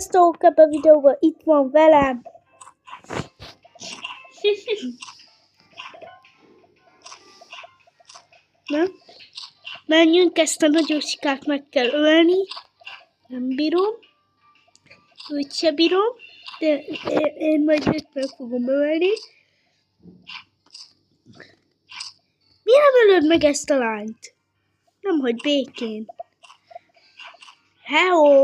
Sziasztok, ebben a videóban itt van velem. Na, menjünk, ezt a nagyosikát meg kell ölni. Nem bírom. Úgy se bírom, de én majd őt meg fogom ölni. Miért nem ölöd meg ezt a lányt? Nem hagy békén. Hello!